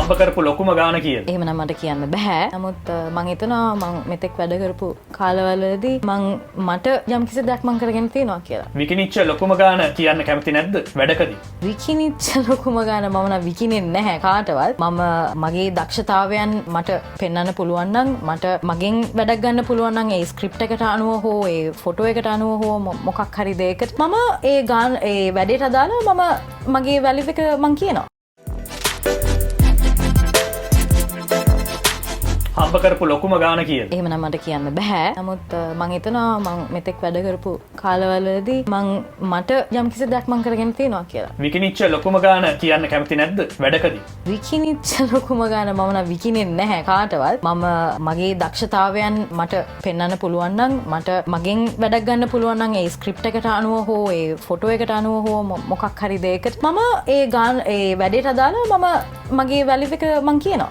හම්බ කරපු ලොකුම ගාණ කීයද? එහෙම නම් මට කියන්න බෑ. නමුත් මං හිතනවා මං මෙතෙක් වැඩ කරපු කාලවලදී මට යම්කිසි දෙයක් මං කරගෙන තියෙනවා කියලා. විකිනිච්ච ලොකුම ගාණ කියන්න කැමති නැද්ද වැඩකදී? විකිනිච්ච ලොකුම ගාණ මම නම් විකිනෙන්නේ නැහැ කාටවත්. මම මගේ දක්ෂතාවයන් මට පෙන්වන්න පුළුවන් නම් මට මගෙන් වැඩක් ගන්න පුළුවන් නම් ඒ ස්ක්‍රිප්ට් එකට අනුව හෝ ඒ ෆොටෝ එකට අනුව හෝ මොකක් හරි දෙයකට මම ඒ වැඩේට අදාළව මම මගේ වැලිව් එක මං කියනවා. හම්බ කරපු ලොකුම ගාණ කීයද? එහෙම නම් මට කියන්න බෑ. නමුත් මං හිතනවා මං මෙතෙක් වැඩ කරපු කාලවලදී මට යම්කිසි දෙයක් මං කරගෙන තියෙනවා කියලා. විකිනිච්ච ලොකුම ගාණ කියන්න කැමති නැද්ද වැඩකදී? විකිනිච්ච ලොකුම ගාණ මම නම් විකිනෙන්නේ නැහැ කාටවත්. මම මගේ දක්ෂතාවයන් මට පෙන්වන්න පුළුවන් නම් මට මගෙන් වැඩක් ගන්න පුළුවන් නම් ඒ ස්ක්‍රිප්ට් එකට අනුව හෝ ඒ ෆොටෝ එකට අනුව හෝ මොකක් හරි දෙයකට මම ඒ වැඩේට අදාළව මම මගේ වැලිව් එක මං කියනවා.